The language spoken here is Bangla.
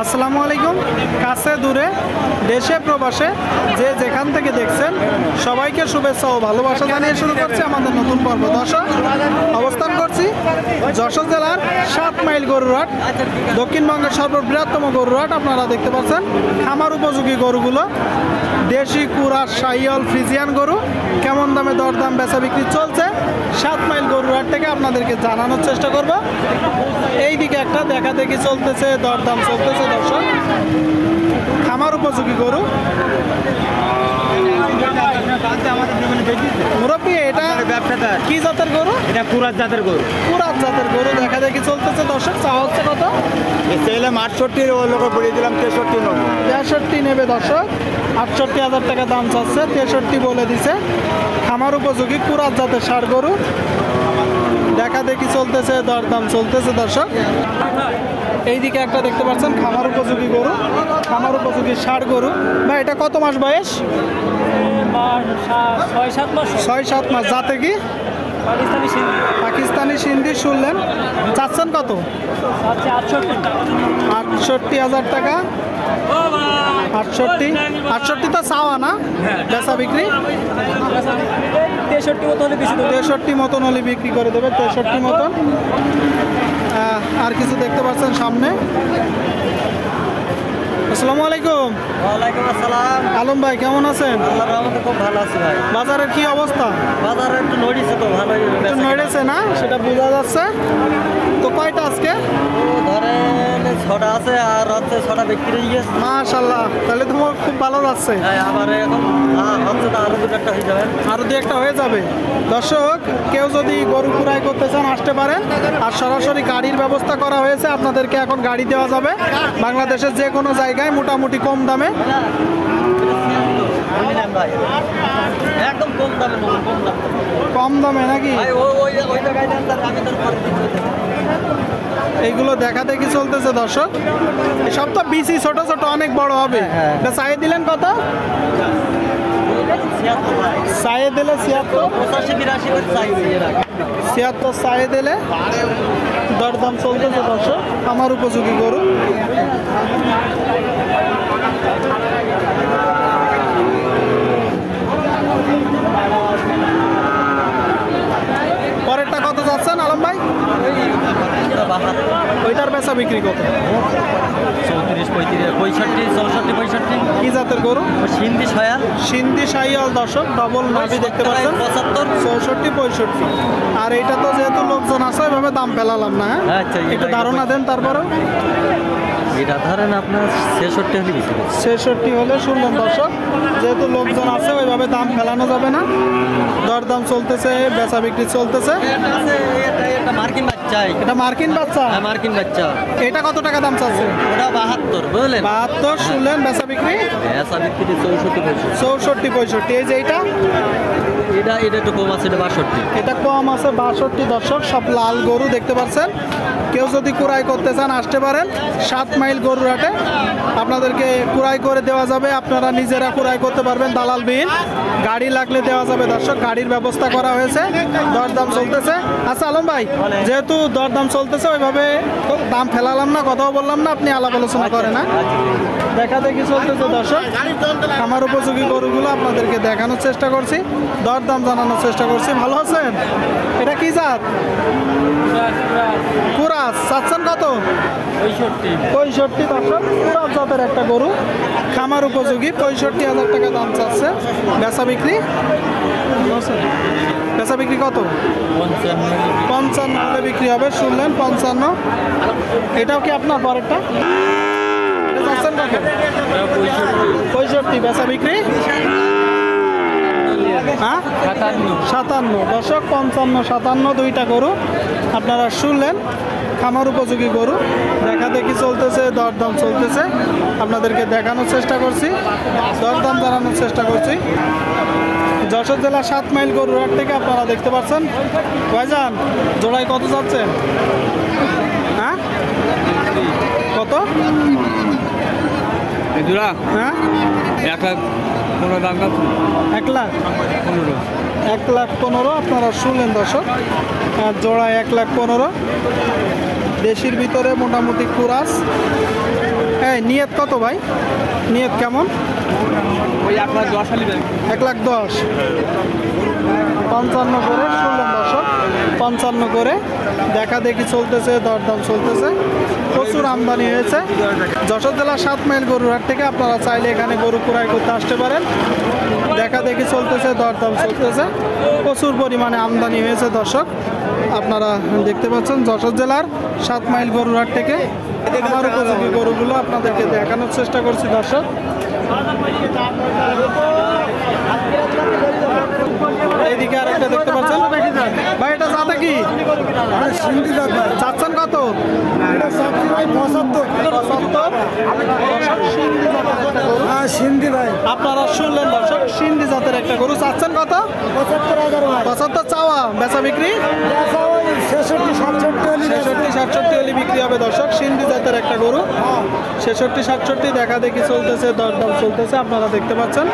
আসসালামু আলাইকুম। কাছে দূরে দেশে প্রবাসে যে যেখান থেকে দেখছেন সবাইকে শুভেচ্ছা ও ভালোবাসা জানিয়ে শুরু করছি আমাদের নতুন পর্ব। দর্শক, অবস্থান করছি যশোর জেলার 7 মাইল গরুরহাট, দক্ষিণবঙ্গের সর্ববৃহত্তম গরুরহাট। আপনারা দেখতে পাচ্ছেন খামার উপযোগী গরুগুলো, দেশি কুরাস, শাহিওয়াল, ফ্রিজিয়ান গরু কেমন দামে দরদাম বেচা বিক্রি চলছে 7 মাইল গরুরহাট থেকে আপনাদেরকে জানানোর চেষ্টা করব। এইদিকে একটা দেখা দেখি চলতেছে, দরদাম চলতেছে। দর্শক, খামার উপযোগী গরু। মুরব্বী, এটা কি জাতের গরু? এটা কুরাস জাতের গরু। কুরাস জাতের গরু দেখা দেখি চলতেছে। দর্শক, চাওয়া হচ্ছে কত? চাইলাম 68, ওর লোক বলে দিলাম 63 নেবো। 63 নেবে। দর্শক, 68,000 টাকা দাম চাচ্ছে, 63 বলে দিছে। খামার উপযোগী কুরাস জাতের ষাঁড় গরু দেখা দেখি চলতেছে, দরদাম চলতেছে। দর্শক, এইদিকে একটা দেখতে পাচ্ছেন খামার উপযোগী গরু, খামার উপযোগী ষাঁড় গরু। ভাই, এটা কত মাস বয়স? 6-7 মাস। যাতে কি পাকিস্তানি সিন্ধি। শুনলেন, চাচ্ছেন কত? 68,000 টাকা। 68 তো চাওয়া না, বেচা বিক্রি 63 মতন হলে বিক্রি করে দেবে। 63 মতন। আর কিছু দেখতে পাচ্ছেন সামনে। আসসালামু আলাইকুম। ওয়ালাইকুম আসসালাম। আলম ভাই, কেমন আছেন? আল্লাহর রহমতে খুব ভালো আছি ভাই। বাজারের কি অবস্থা? বাজারে একটু নড়িছে তো, ভালোই একটু নড়েছে না, সেটা বোঝা যাচ্ছে। তো কয়টা আজকে? ধরেন 6টা আছে, আর হচ্ছে 6টা বিক্রি হয়ে গেছে। মাশাআল্লাহ, তাহলে তোমার খুব ভালো যাচ্ছে। হ্যাঁ, আবার এখন হচ্ছে তো আরো 2-1টা হয়ে যাবে। আরো 2-1টা হয়ে যাবে। দর্শক, কেউ যদি গরু কুড়াই করতে চান আসতে পারেন। আর সরাসরি গাড়ির ব্যবস্থা করা হয়েছে, আপনাদেরকে এখন গাড়ি দেওয়া যাবে বাংলাদেশের যে কোনো জায়গায় মোটামুটি কম দামে। একদম কম দামে, কম দামে। কম দামে নাকি? ওই জায়গায় আমি তোর পরে এইগুলো দেখা দেখি চলতেছে। দর্শক, সব তো বিসি ছোট ছোট, অনেক বড় হবে। চাইয়ে দিলেন কত? চাইয়ে দিলে 76 চাইয়ে দিলে দরদাম চলতেছে। দর্শক, আমার উপযোগী গরু। পরেরটা কত যাচ্ছেন আলম ভাই? ওইটার বেচা বিক্রি কত? 34, 35, 65, 64, 65। কি জাতের গরু? সিন্ধি শাহিওয়াল। সিন্ধি শাহিওয়াল। দর্শক, ডবল নাভি দেখতে পাচ্ছেন। 75, 64, 65। আর এইটা তো যেহেতু লোকজন আছে, ওইভাবে দাম পেলাম না। হ্যাঁ, আচ্ছা, একটু ধারণা দেন তারপরেও। এটা ধরেন আপনার 66 হলে বেশি। 66 হলে শুনলেন। দর্শক, যেহেতু লোকজন আছে, ওইভাবে দাম ফেলানো যাবে না। দরদাম চলতেছে, বেচা বিক্রি চলতেছে। এটা মার্কিন বাচ্চা। এটা মার্কিন বাচ্চা? হ্যাঁ, মার্কিন বাচ্চা। এটা কত টাকা দাম চাচ্ছে? ওটা 72, বুঝলেন? 72 শুনলেন। বেচা বিক্রি? বেচা বিক্রি 64, 64, 65। এই যে এইটা এটা একটু কম আছে, এটা 62। এটা কম আছে, 62। দর্শক, সব লাল গরু দেখতে পাচ্ছেন। কেউ যদি কুড়াই করতে চান আসতে পারেন 7 মাইল গরুরহাটে। আপনাদেরকে কুড়াই করে দেওয়া যাবে, আপনারা নিজেরা কুড়াই করতে পারবেন দালালবিহীন। গাড়ি লাগলে দেওয়া যাবে। দর্শক, গাড়ির ব্যবস্থা করা হয়েছে, দরদাম চলতেছে। আচ্ছা আলম ভাই, যেহেতু দরদাম চলতেছে, ওইভাবে দাম ফেলালাম না, কথাও বললাম না, আপনি আলাপ আলোচনা করেন। না, দেখা দেখি চলতেছে। দর্শক, আমার উপযোগী গরুগুলো আপনাদেরকে দেখানোর চেষ্টা করছি, দরদাম জানানোর চেষ্টা করছি। ভালো আছেন? এটা কি জাত? কুরাস। চাচ্ছেন কত? 65। দর্শক, কুরাস জাতের একটা গরু, খামার উপযোগী। 65,000 টাকা দাম চাচ্ছে। বেচা বিক্রি? বেচা বিক্রি কত? 55 হলে বিক্রি হবে। শুনলেন, 55। এটাও কি আপনার পরেরটা? এটা চাচ্ছেন কত? 65। বেচা বিক্রি? হ্যাঁ, 57। দর্শক, 55, 57 দুইটা গরু আপনারা শুনলেন। খামার উপযোগী গরু দেখা দেখি চলতেছে, দরদাম চলতেছে। আপনাদেরকে দেখানোর চেষ্টা করছি, দরদাম জানানোর চেষ্টা করছি। যশোর জেলা 7 মাইল গরুরহাট থেকে আপনারা দেখতে পাচ্ছেন। ভাইজান, জোড়ায় কত যাচ্ছেন? হ্যাঁ, কত জোড়া? হ্যাঁ, 1,15,000 দাম। 1,15,000। 1,15,000 আপনারা শুনলেন। দর্শক, জোড়ায় 1,15,000। দেশির ভিতরে মোটামুটি কুরাস। হ্যাঁ, নিয়ত কত ভাই? নিয়ত কেমন? ওই 1,10,000 হলি ভাই। 1,10,000। 55 করে শুনলেন দর্শক, 55 করে দেখা দেখি চলতেছে, দরদাম চলতেছে। প্রচুর আমদানি হয়েছে যশোর জেলার 7 মাইল গরুরহাট থেকে। আপনারা চাইলে এখানে গরু ক্রয় করতে আসতে পারেন। দেখা দেখি চলতেছে, দরদাম চলতেছে, প্রচুর পরিমাণে আমদানি হয়েছে দর্শক। আপনারা দেখতে পাচ্ছেন যশোর জেলার 7 মাইল গরুরহাট থেকে আমার উপযোগী গরুগুলো আপনাদেরকে দেখানোর চেষ্টা করছি দর্শক। এইদিকে আরেকটা দেখতে পাচ্ছেন ভাই, এটা জাতে কি? চাচ্ছেন কত? 75 ভাই। আপনারা শুনলেন দর্শক, সিন্ধি জাতের একটা গরু চাচ্ছেন কত? 75 চাওয়া, বেচা বিক্রি 66-67 হলে বিক্রি হবে দর্শক। সিন্ধি জাতের একটা গরু 66-67 দেখা দেখি চলতেছে, দরদাম চলতেছে, আপনারা দেখতে পাচ্ছেন।